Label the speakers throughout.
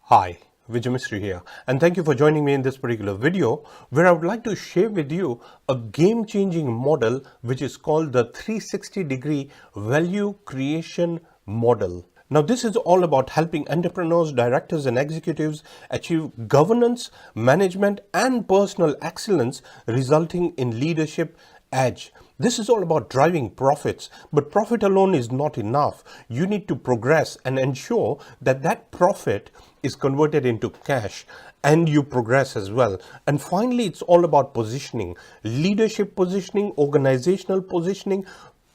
Speaker 1: Hi, Vijay Mistry here, and thank you for joining me in this particular video where I would like to share with you a game-changing model which is called the 360-degree value creation model. Now, this is all about helping entrepreneurs, directors, and executives achieve governance, management, and personal excellence, resulting in leadership edge. This is all about driving profits, but profit alone is not enough. You need to progress and ensure that that profit is converted into cash and you progress as well. And finally, it's all about positioning, leadership positioning, organizational positioning,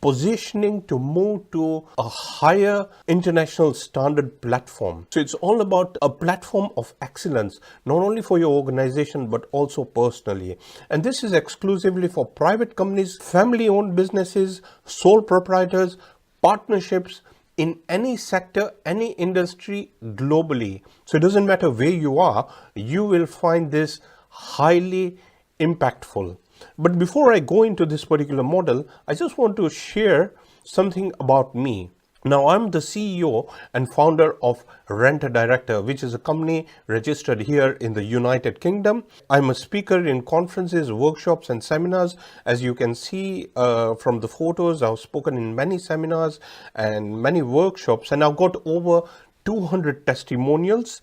Speaker 1: positioning to move to a higher international standard platform. So it's all about a platform of excellence, not only for your organization, but also personally. And this is exclusively for private companies, family-owned businesses, sole proprietors, partnerships, in any sector, any industry globally. So it doesn't matter where you are, you will find this highly impactful. But before I go into this particular model, I just want to share something about me. Now, I'm the CEO and founder of Rent a Director, which is a company registered here in the United Kingdom. I'm a speaker in conferences, workshops, and seminars. As you can see from the photos, I've spoken in many seminars and many workshops, and I've got over 200 testimonials.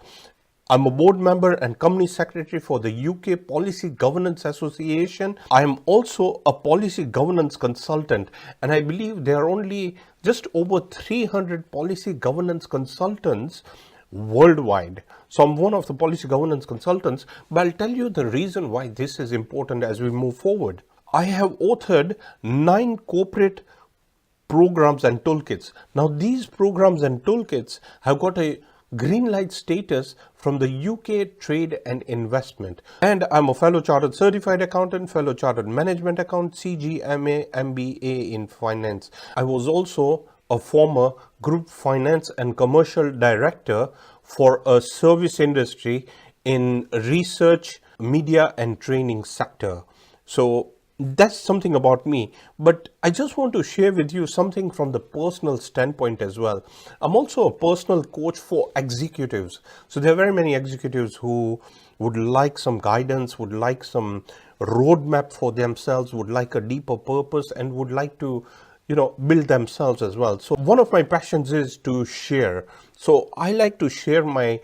Speaker 1: I'm a board member and company secretary for the UK Policy Governance Association. I am also a policy governance consultant, and I believe there are only just over 300 policy governance consultants worldwide. So I'm one of the policy governance consultants, but I'll tell you the reason why this is important as we move forward. I have authored 9 corporate programs and toolkits. Now, these programs and toolkits have got a green light status from the UK Trade and Investment. And I'm a fellow chartered certified accountant, fellow chartered management accountant, CGMA, MBA in finance. I was also a former group finance and commercial director for a service industry in research, media and training sector. So that's something about me, but I just want to share with you something from the personal standpoint as well. I'm also a personal coach for executives. So there are very many executives who would like some guidance, would like some roadmap for themselves, would like a deeper purpose, and would like to build themselves as well. So one of my passions is to share. So I like to share my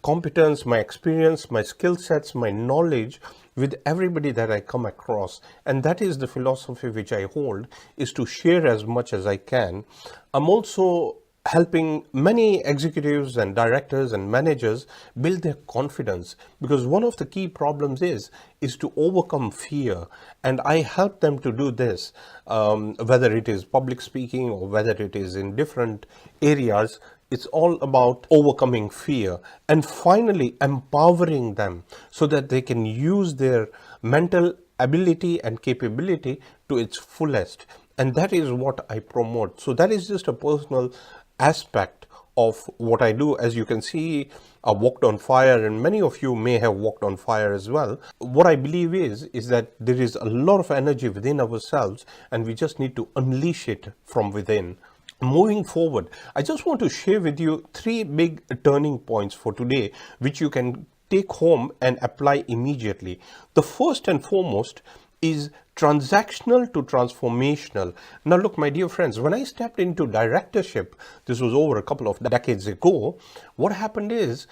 Speaker 1: competence, my experience, my skill sets, my knowledge with everybody that I come across. And that is the philosophy which I hold, is to share as much as I can. I'm also helping many executives and directors and managers build their confidence, because one of the key problems is to overcome fear. And I help them to do this, whether it is public speaking or whether it is in different areas. It's all about overcoming fear and finally empowering them so that they can use their mental ability and capability to its fullest. And that is what I promote. So that is just a personal aspect of what I do. As you can see, I walked on fire, and many of you may have walked on fire as well. What I believe is that there is a lot of energy within ourselves, and we just need to unleash it from within. Moving forward, I just want to share with you 3 big turning points for today, which you can take home and apply immediately. The first and foremost is transactional to transformational. Now, look, my dear friends, when I stepped into directorship, this was over a couple of decades ago, what happened is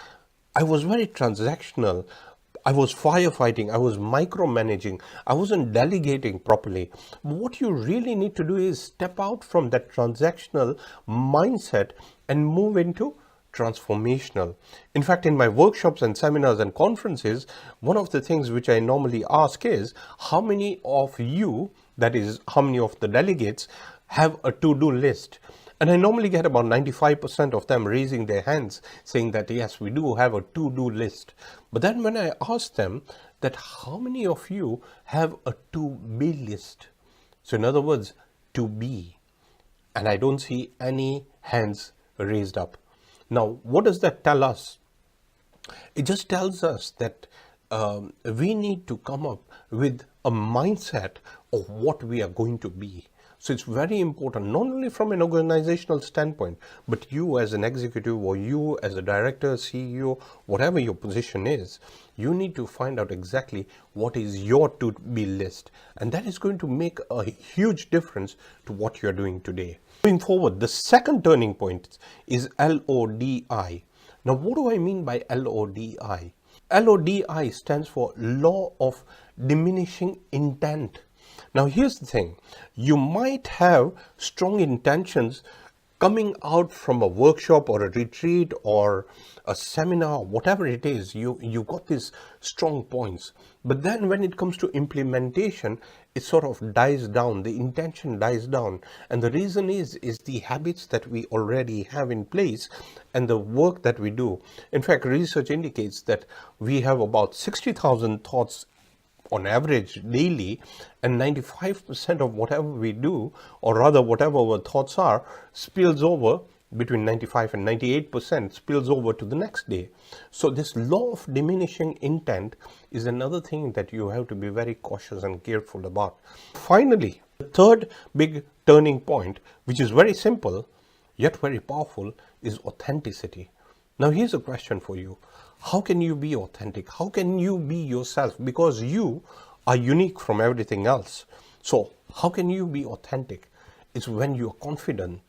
Speaker 1: I was very transactional. I was firefighting, I was micromanaging, I wasn't delegating properly. What you really need to do is step out from that transactional mindset and move into transformational. In fact, in my workshops and seminars and conferences, one of the things which I normally ask is, how many of you, that is, how many of the delegates, have a to-do list? And I normally get about 95% of them raising their hands saying that, yes, we do have a to-do list. But then when I ask them that, how many of you have a to-be list? So in other words, to be. And I don't see any hands raised up. Now, what does that tell us? It just tells us that we need to come up with a mindset of what we are going to be. So it's very important, not only from an organizational standpoint, but you as an executive or you as a director, CEO, whatever your position is, you need to find out exactly what is your to-be list. And that is going to make a huge difference to what you're doing today. Moving forward, the second turning point is LODI. Now, what do I mean by LODI? LODI stands for Law of Diminishing Intent. Now, here's the thing. You might have strong intentions coming out from a workshop or a retreat or a seminar, whatever it is. You got these strong points. But then when it comes to implementation, it sort of dies down. The intention dies down. And the reason is the habits that we already have in place and the work that we do. In fact, research indicates that we have about 60,000 thoughts on average daily, and 95% of whatever we do, or rather whatever our thoughts are, spills over, between 95 and 98% spills over to the next day. So this law of diminishing intent is another thing that you have to be very cautious and careful about. Finally, the third big turning point, which is very simple yet very powerful, is authenticity. Now here's a question for you. How can you be authentic? How can you be yourself? Because you are unique from everything else. So how can you be authentic? It's when you're confident.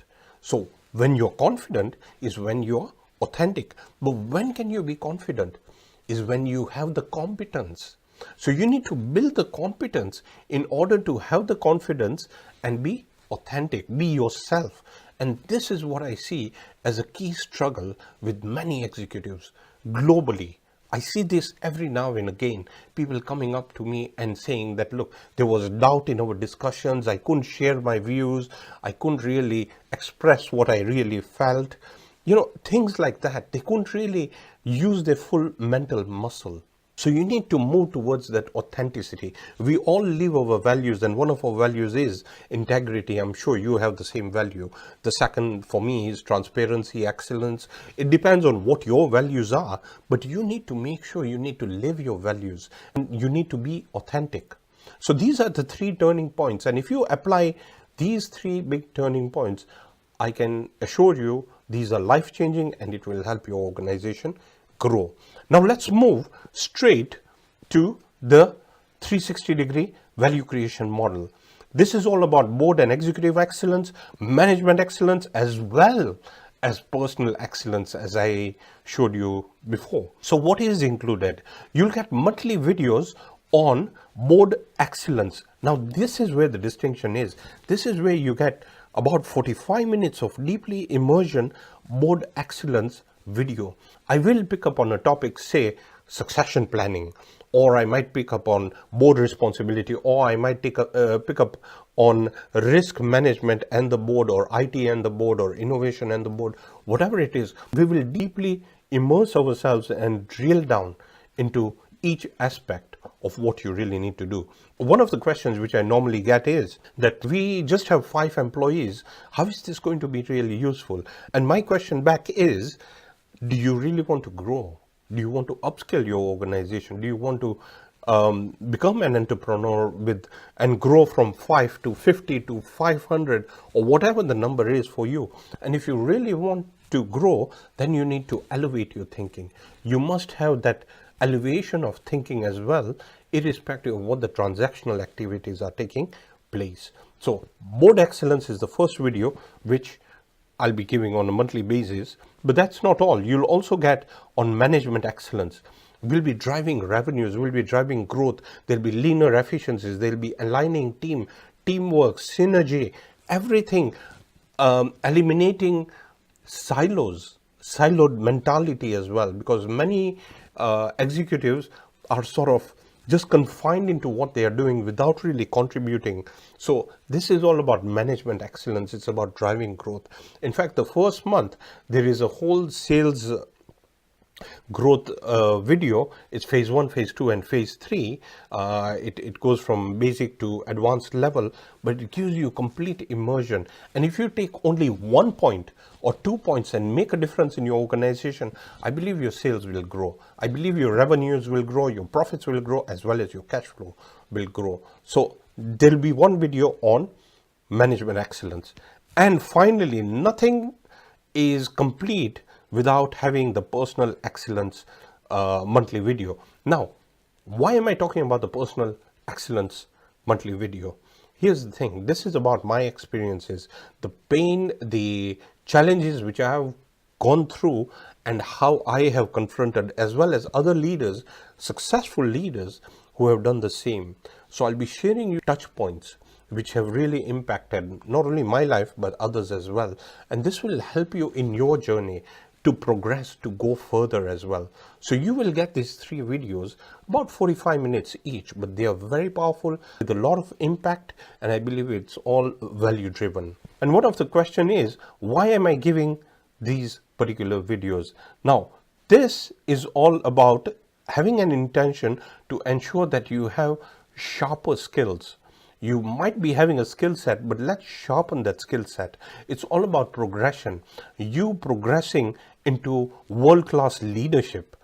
Speaker 1: So when you're confident is when you're authentic. But when can you be confident? Is when you have the competence. So you need to build the competence in order to have the confidence and be authentic, be yourself. And this is what I see as a key struggle with many executives globally. I see this every now and again, people coming up to me and saying that, look, there was doubt in our discussions, I couldn't share my views, I couldn't really express what I really felt. You know, things like that. They couldn't really use their full mental muscle. So you need to move towards that authenticity. We all live our values, and one of our values is integrity. I'm sure you have the same value. The second for me is transparency, excellence. It depends on what your values are, but you need to make sure you need to live your values and you need to be authentic. So these are the three turning points. And if you apply these three big turning points, I can assure you these are life-changing and it will help your organization grow. Now let's move straight to the 360-degree value creation model. This is all about board and executive excellence, management excellence, as well as personal excellence, as I showed you before. So what is included? You'll get monthly videos on board excellence. Now this is where the distinction is. This is where you get about 45 minutes of deeply immersion board excellence video. I will pick up on a topic, say succession planning, or I might pick up on board responsibility, or I might pick up on risk management and the board, or IT and the board, or innovation and the board, whatever it is. We will deeply immerse ourselves and drill down into each aspect of what you really need to do. One of the questions which I normally get is that we just have 5 employees. How is this going to be really useful? And my question back is, do you really want to grow? Do you want to upskill your organization? Do you want to become an entrepreneur and grow from 5 to 50 to 500 or whatever the number is for you? And if you really want to grow, then you need to elevate your thinking. You must have that elevation of thinking as well, irrespective of what the transactional activities are taking place. So board excellence is the first video which I'll be giving on a monthly basis, but that's not all. You'll also get on management excellence. We'll be driving revenues, we'll be driving growth, there'll be leaner efficiencies, there'll be aligning teamwork, synergy, everything, eliminating siloed mentality as well, because many executives are sort of just confined into what they are doing without really contributing. So this is all about management excellence. It's about driving growth. In fact, the first month, there is a whole sales growth video. It's phase 1, phase 2 and phase 3. It goes from basic to advanced level, but it gives you complete immersion. And if you take only 1 point or 2 points and make a difference in your organization, I believe your sales will grow. I believe your revenues will grow, your profits will grow, as well as your cash flow will grow. So there'll be one video on management excellence. And finally, nothing is complete without having the personal excellence monthly video. Now, why am I talking about the personal excellence monthly video? Here's the thing. This is about my experiences, the pain, the challenges which I have gone through, and how I have confronted, as well as other leaders, successful leaders who have done the same. So I'll be sharing you touch points which have really impacted not only my life but others as well. And this will help you in your journey to progress, to go further as well. So you will get these 3 videos, about 45 minutes each, but they are very powerful with a lot of impact, and I believe it's all value driven. And one of the question is, why am I giving these particular videos? Now, this is all about having an intention to ensure that you have sharper skills. You might be having a skill set, but let's sharpen that skill set. It's all about progression. You progressing into world-class leadership.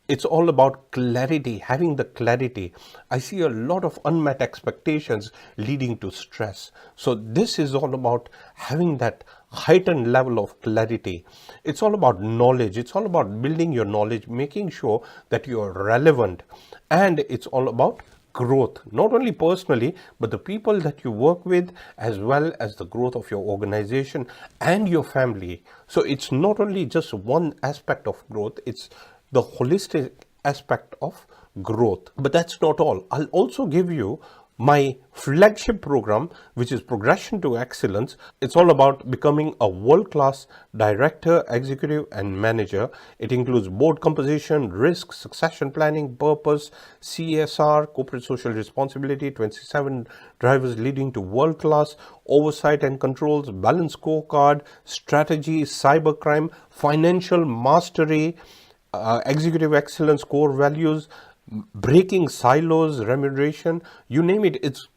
Speaker 1: It's all about clarity, having the clarity. I see a lot of unmet expectations leading to stress. So this is all about having that heightened level of clarity. It's all about knowledge. It's all about building your knowledge, making sure that you are relevant. And it's all about growth, not only personally, but the people that you work with, as well as the growth of your organization and your family. So it's not only just one aspect of growth, it's the holistic aspect of growth. But that's not all. I'll also give you my flagship program, which is Progression to Excellence. It's all about becoming a world-class director, executive, and manager. It includes board composition, risk, succession planning, purpose, CSR, corporate social responsibility, 27 drivers leading to world-class oversight and controls, balanced scorecard, strategy, cybercrime, financial mastery, executive excellence, core values, breaking silos, remuneration, you name it. It's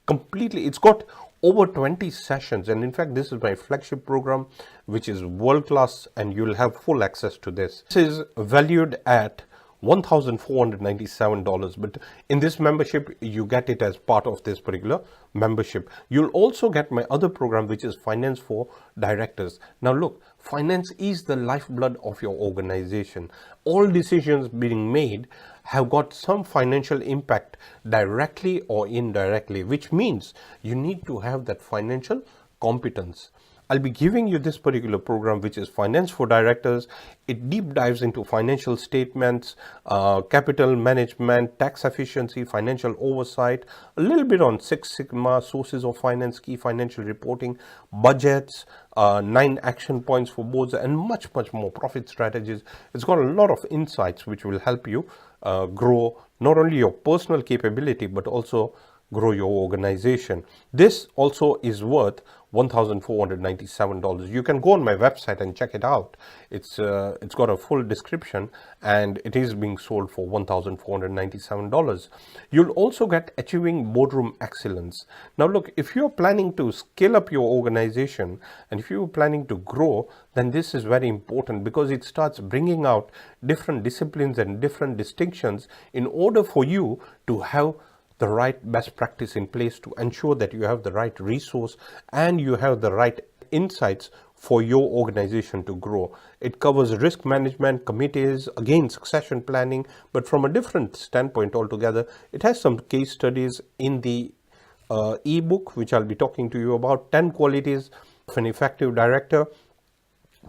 Speaker 1: got over 20 sessions, and in fact this is my flagship program, which is world class, and you'll have full access to this. This is valued at $1,497, but in this membership you get it as part of this particular membership. You'll also get my other program, which is Finance for Directors. Now look, finance is the lifeblood of your organization. All decisions being made have got some financial impact directly or indirectly, which means you need to have that financial competence. I'll be giving you this particular program, which is Finance for Directors. It deep dives into financial statements, capital management, tax efficiency, financial oversight, a little bit on Six Sigma, sources of finance, key financial reporting, budgets, 9 action points for boards, and much more, profit strategies. It's got a lot of insights which will help you grow not only your personal capability, but also grow your organization. This also is worth $1,497. You can go on my website and check it out. It's got a full description, and it is being sold for $1,497. You'll also get Achieving Boardroom Excellence. Now look, if you're planning to scale up your organization and if you're planning to grow, then this is very important, because it starts bringing out different disciplines and different distinctions in order for you to have the right best practice in place to ensure that you have the right resource and you have the right insights for your organization to grow. It covers risk management, committees, again succession planning, but from a different standpoint altogether. It has some case studies in the ebook, which I'll be talking to you about, 10 qualities of an effective director,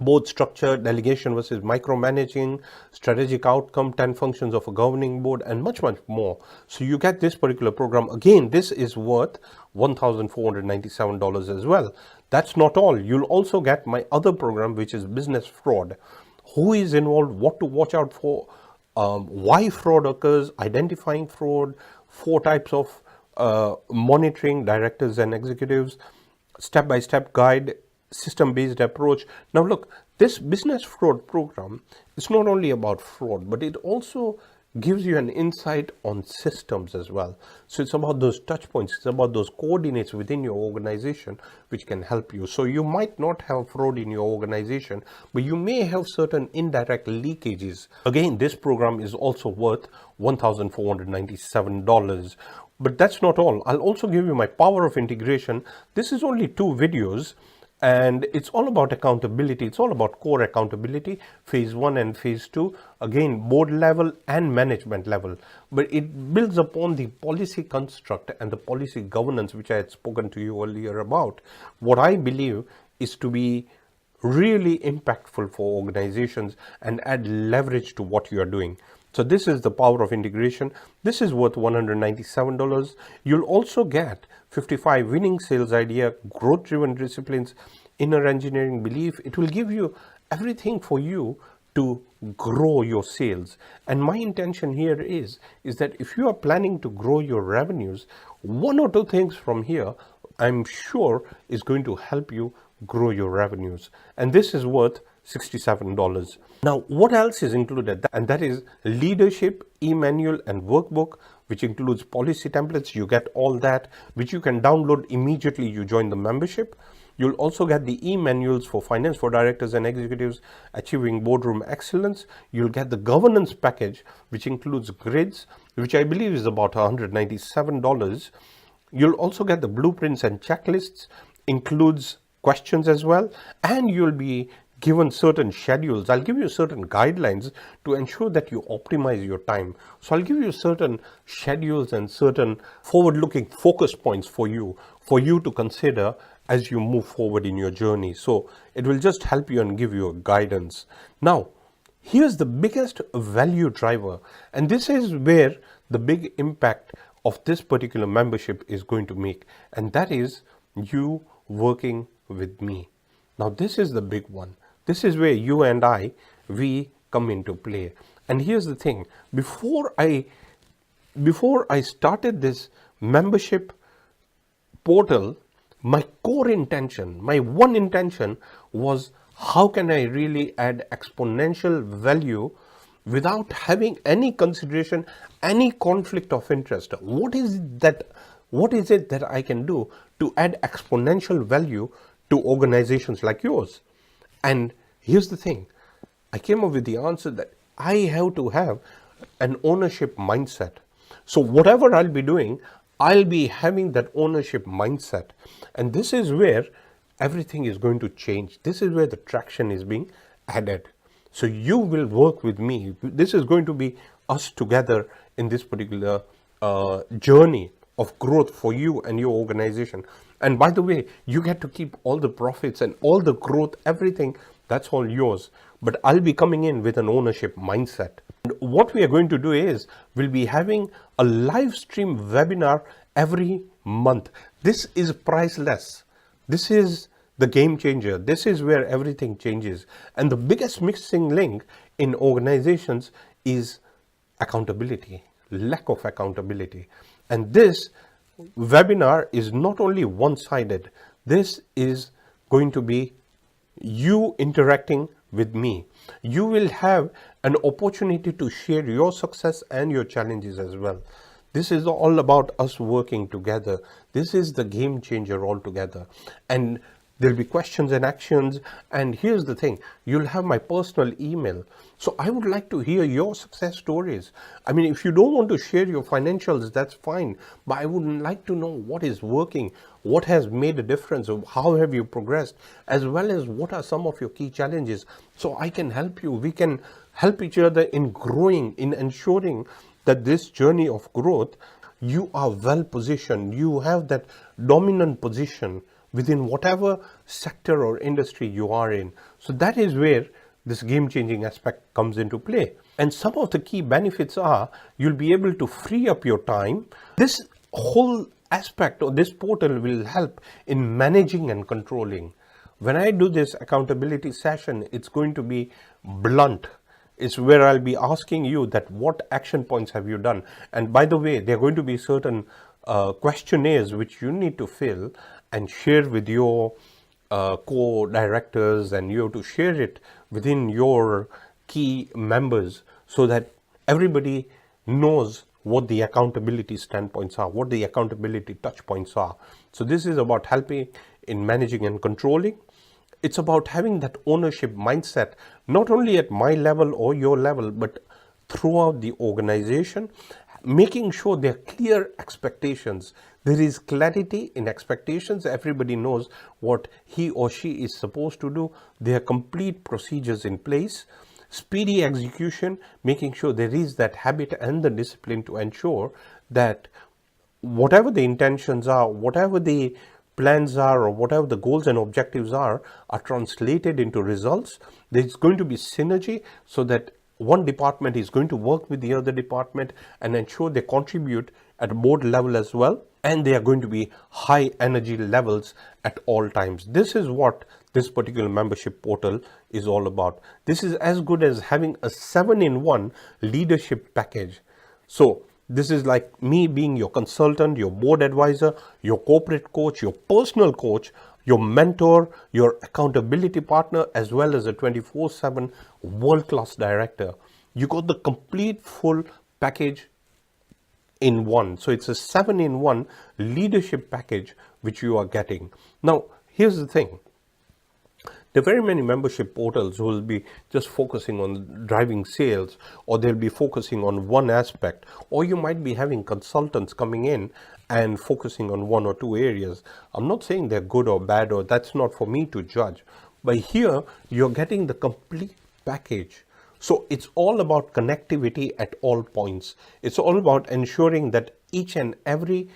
Speaker 1: board structure, delegation versus micromanaging, strategic outcome, 10 functions of a governing board, and much more. So you get this particular program. Again, this is worth $1,497 as well. That's not all. You'll also get my other program, which is Business Fraud. Who is involved, what to watch out for, why fraud occurs, identifying fraud, 4 types of monitoring directors and executives, step-by-step guide, system-based approach. Now look, this business fraud program is not only about fraud, but it also gives you an insight on systems as well. So it's about those touch points, it's about those coordinates within your organization which can help you. So you might not have fraud in your organization, but you may have certain indirect leakages. Again, this program is also worth $1,497. But that's not all. I'll also give you my power of integration. This is only 2 videos. And it's all about accountability. It's all about core accountability, phase 1 and phase 2, again, board level and management level. But it builds upon the policy construct and the policy governance, which I had spoken to you earlier about. What I believe is to be really impactful for organizations and add leverage to what you are doing. So this is the power of integration. This is worth $197. You'll also get 55 winning sales idea, growth driven disciplines, inner engineering belief. It will give you everything for you to grow your sales. And my intention here is that if you are planning to grow your revenues, 1 or 2 things from here, I'm sure is going to help you grow your revenues. And this is worth $67. Now, what else is included? And that is leadership, Emmanuel, and workbook, which includes policy templates. You get all that, which you can download immediately you join the membership. You'll also get the e-manuals for finance for directors and executives, achieving boardroom excellence. You'll get the governance package, which includes grids, which I believe is about $197. You'll also get the blueprints and checklists, includes questions as well, and you'll be given certain schedules. I'll give you certain guidelines to ensure that you optimize your time. So I'll give you certain schedules and certain forward-looking focus points for you to consider as you move forward in your journey. So it will just help you and give you a guidance. Now, here's the biggest value driver, and this is where the big impact of this particular membership is going to make, and that is you working with me. Now, this is the big one. This is where you and we come into play. And here's the thing, before I started this membership portal, my core intention, my one intention was, how can I really add exponential value without having any consideration, any conflict of interest? What is it that I can do to add exponential value to organizations like yours? And here's the thing, I came up with the answer that I have to have an ownership mindset. So whatever I'll be doing, I'll be having that ownership mindset. And this is where everything is going to change. This is where the traction is being added. So you will work with me. This is going to be us together in this particular journey of growth for you and your organization. And by the way, you get to keep all the profits and all the growth, everything, that's all yours. But I'll be coming in with an ownership mindset. And what we are going to do is, we'll be having a live stream webinar every month. This is priceless. This is the game changer. This is where everything changes. And the biggest missing link in organizations is accountability, lack of accountability. And this webinar is not only one-sided. This is going to be you interacting with me. You will have an opportunity to share your success and your challenges as well. This is all about us working together. This is the game changer altogether. And there'll be questions and actions. And here's the thing, you'll have my personal email. So I would like to hear your success stories. I mean, if you don't want to share your financials, that's fine. But I would like to know what is working, what has made a difference, how have you progressed, as well as what are some of your key challenges. So I can help you. We can help each other in growing, in ensuring that this journey of growth, you are well positioned. You have that dominant position within whatever sector or industry you are in. So that is where this game-changing aspect comes into play. And some of the key benefits are, you'll be able to free up your time. This whole aspect or this portal will help in managing and controlling. When I do this accountability session, it's going to be blunt. It's where I'll be asking you that what action points have you done. And by the way, there are going to be certain questionnaires which you need to fill and share with your co-directors, and you have to share it within your key members so that everybody knows what the accountability standpoints are, what the accountability touch points are. So this is about helping in managing and controlling. It's about having that ownership mindset, not only at my level or your level, but throughout the organization, making sure there are clear expectations. There is clarity in expectations. Everybody knows what he or she is supposed to do. There are complete procedures in place. Speedy execution, making sure there is that habit and the discipline to ensure that whatever the intentions are, whatever the plans are, or whatever the goals and objectives are translated into results. There's going to be synergy so that one department is going to work with the other department and ensure they contribute at board level as well. And they are going to be high energy levels at all times. This is what this particular membership portal is all about. This is as good as having a 7-in-1 leadership package. So this is like me being your consultant, your board advisor, your corporate coach, your personal coach, your mentor, your accountability partner, as well as a 24/7 world-class director. You got the complete full package in one. So it's a 7-in-1 leadership package which you are getting. Now, here's the thing. There are very many membership portals who will be just focusing on driving sales, or they'll be focusing on one aspect, or you might be having consultants coming in and focusing on one or two areas. I'm not saying they're good or bad, or that's not for me to judge. But here, you're getting the complete package. So it's all about connectivity at all points. It's all about ensuring that each and every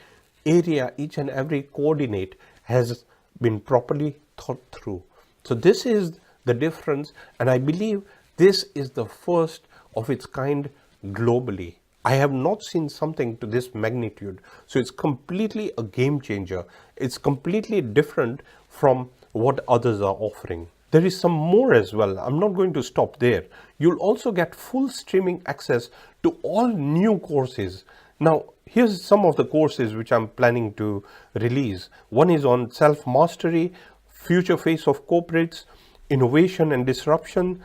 Speaker 1: area, each and every coordinate has been properly thought through. So this is the difference, and I believe this is the first of its kind globally. I have not seen something to this magnitude. So it's completely a game changer. It's completely different from what others are offering. There is some more as well. I'm not going to stop there. You'll also get full streaming access to all new courses. Now, here's some of the courses which I'm planning to release. One is on self-mastery, future face of corporates, innovation and disruption,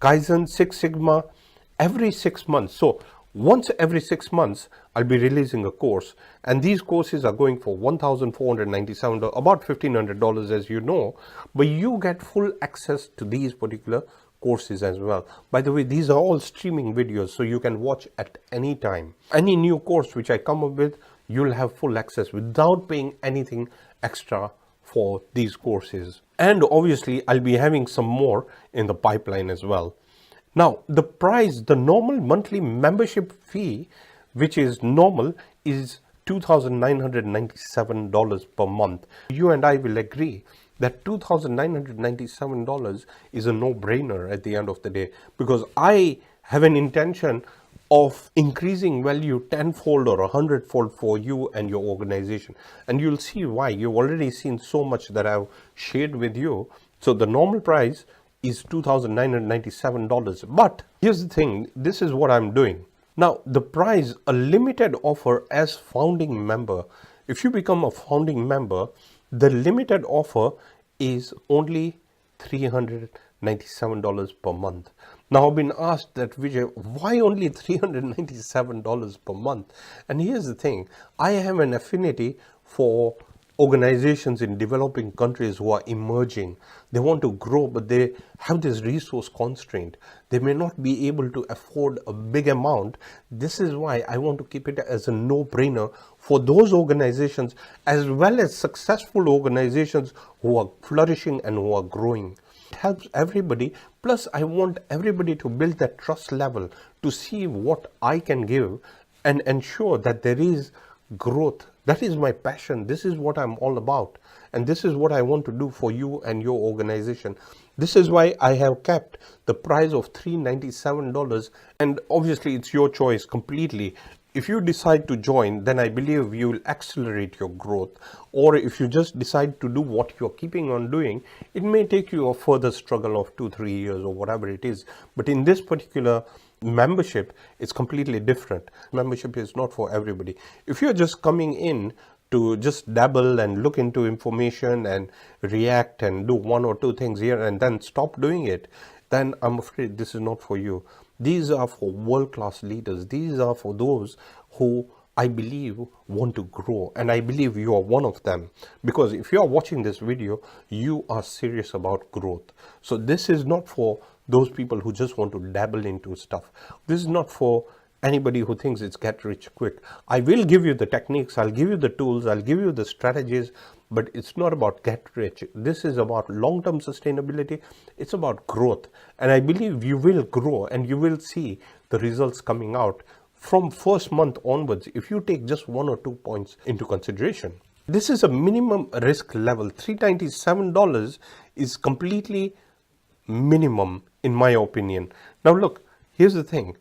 Speaker 1: Kaizen, Six Sigma, every 6 months. So once every 6 months, I'll be releasing a course. And these courses are going for $1,497, about $1,500 as you know. But you get full access to these particular courses as well. By the way, these are all streaming videos, so you can watch at any time. Any new course which I come up with, you'll have full access without paying anything extra for these courses. And obviously, I'll be having some more in the pipeline as well. Now, the price, the normal monthly membership fee, which is normal, is $2,997 per month. You and I will agree that $2,997 is a no-brainer at the end of the day, because I have an intention of increasing value tenfold or 100-fold for you and your organization. And you'll see why. You've already seen so much that I've shared with you. So the normal price is $2,997. But here's the thing, this is what I'm doing. Now, the price, a limited offer as founding member. If you become a founding member, the limited offer is only $397 per month. Now, I've been asked that, Vijay, why only $397 per month? And here's the thing, I have an affinity for organizations in developing countries who are emerging. They want to grow, but they have this resource constraint. They may not be able to afford a big amount. This is why I want to keep it as a no-brainer for those organizations, as well as successful organizations who are flourishing and who are growing. It helps everybody. Plus, I want everybody to build that trust level to see what I can give and ensure that there is growth. That is my passion. This is what I'm all about. And this is what I want to do for you and your organization. This is why I have kept the price of $397. And obviously, it's your choice completely. If you decide to join, then I believe you will accelerate your growth. Or if you just decide to do what you're keeping on doing, it may take you a further struggle of 2-3 years or whatever it is. But in this particular membership, it's completely different. Membership is not for everybody. If you're just coming in to just dabble and look into information and react and do 1 or 2 things here and then stop doing it, then I'm afraid this is not for you. These are for world-class leaders. These are for those who I believe want to grow, and I believe you are one of them, because if you are watching this video, you are serious about growth. So this is not for those people who just want to dabble into stuff. This is not for anybody who thinks it's get rich quick. I will give you the techniques, I'll give you the tools, I'll give you the strategies, but it's not about get rich. This is about long-term sustainability. It's about growth, and I believe you will grow and you will see the results coming out from first month onwards if you take just 1 or 2 points into consideration. This is a minimum risk level. $397 is completely minimum in my opinion. Now look, here's the thing.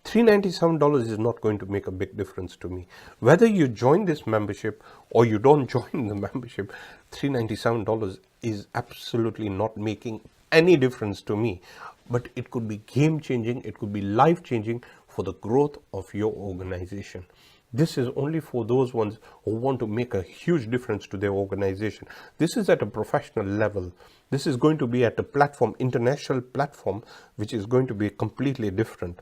Speaker 1: $397 is not going to make a big difference to me. Whether you join this membership or you don't join the membership, $397 is absolutely not making any difference to me. But it could be game changing, it could be life changing for the growth of your organization. This is only for those ones who want to make a huge difference to their organization. This is at a professional level. This is going to be at a platform, international platform, which is going to be completely different.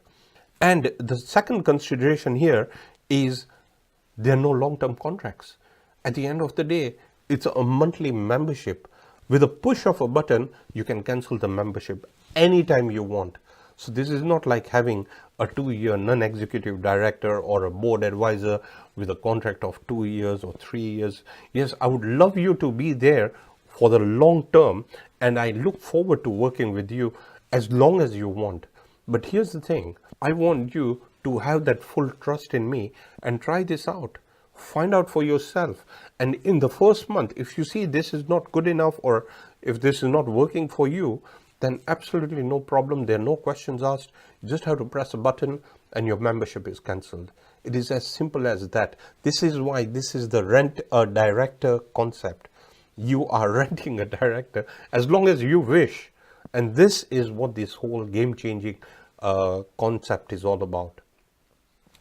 Speaker 1: And the second consideration here is there are no long-term contracts. At the end of the day, it's a monthly membership. With a push of a button, you can cancel the membership anytime you want. So this is not like having a 2-year non-executive director or a board advisor with a contract of 2 years or 3 years. Yes, I would love you to be there for the long term, and I look forward to working with you as long as you want. But here's the thing, I want you to have that full trust in me and try this out. Find out for yourself. And in the first month, if you see this is not good enough or if this is not working for you, then absolutely no problem. There are no questions asked. You just have to press a button and your membership is cancelled. It is as simple as that. This is why this is the rent a director concept. You are renting a director as long as you wish. And this is what this whole game-changing concept is all about.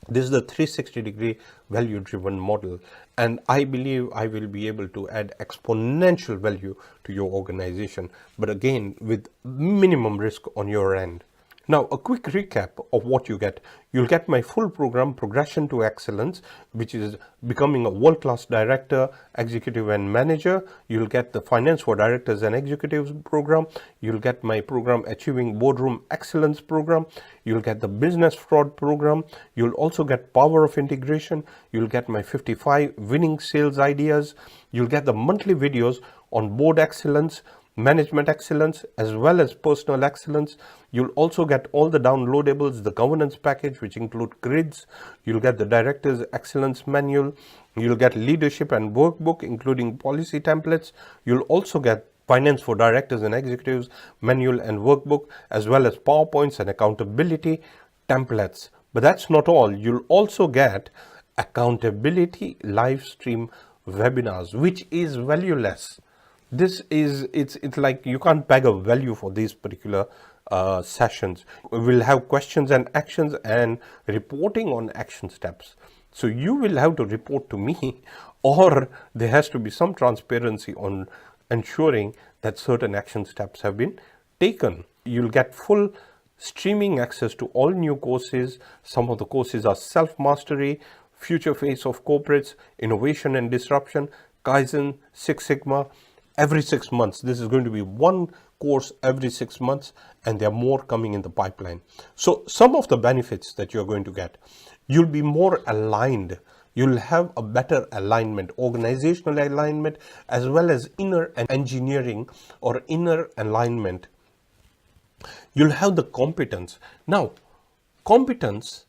Speaker 1: This is the 360-degree value-driven model, and I believe I will be able to add exponential value to your organization, but again with minimum risk on your end. Now, a quick recap of what you get. You'll get my full program, Progression to Excellence, which is becoming a world-class director, executive and manager. You'll get the Finance for Directors and Executives program. You'll get my program, Achieving Boardroom Excellence program. You'll get the Business Fraud program. You'll also get Power of Integration. You'll get my 55 winning sales ideas. You'll get the monthly videos on board excellence, management excellence, as well as personal excellence. You'll also get all the downloadables, the governance package, which include grids. You'll get the director's excellence manual. You'll get leadership and workbook, including policy templates. You'll also get Finance for Directors and Executives manual and workbook, as well as PowerPoints and accountability templates. But that's not all. You'll also get accountability live stream webinars, which is valueless. This is, it's like you can't peg a value for these particular sessions. We'll have questions and actions and reporting on action steps. So you will have to report to me, or there has to be some transparency on ensuring that certain action steps have been taken. You'll get full streaming access to all new courses. Some of the courses are self-mastery, future face of corporates, innovation and disruption, Kaizen, Six Sigma. Every 6 months, this is going to be one course every 6 months, and there are more coming in the pipeline. So some of the benefits that you're going to get, you'll be more aligned. You'll have a better alignment, organizational alignment, as well as inner engineering or inner alignment. You'll have the competence. Now, competence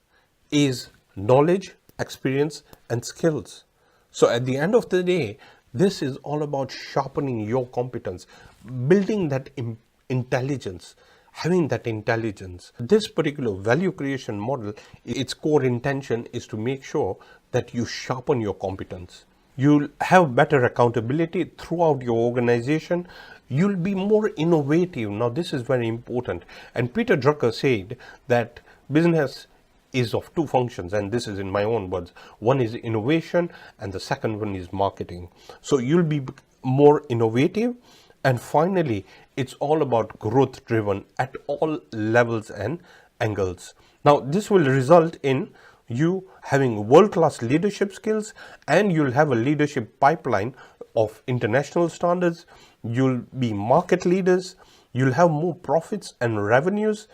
Speaker 1: is knowledge, experience, and skills. So at the end of the day, this is all about sharpening your competence, building that intelligence, having that intelligence. This particular value creation model, its core intention is to make sure that you sharpen your competence. You'll have better accountability throughout your organization. You'll be more innovative. Now, this is very important. And Peter Drucker said that business is of two functions, and this is in my own words. One is innovation and the second one is marketing. So you'll be more innovative, and finally it's all about growth driven at all levels and angles. Now, this will result in you having world-class leadership skills, and you'll have a leadership pipeline of international standards. You'll be market leaders. You'll have more profits and revenues.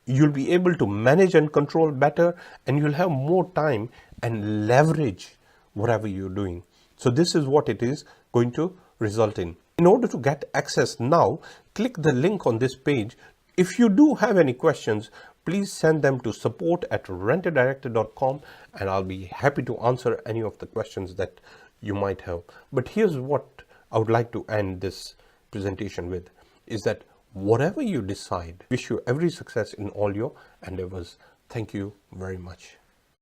Speaker 1: You'll be able to manage and control better, and you'll have more time and leverage whatever you're doing. So this is what it is going to result in. In order to get access now, click the link on this page. If you do have any questions, please send them to support@rentedirector.com, and I'll be happy to answer any of the questions that you might have. But here's what I would like to end this presentation with, is that whatever you decide, wish you every success in all your endeavors. Thank you very much.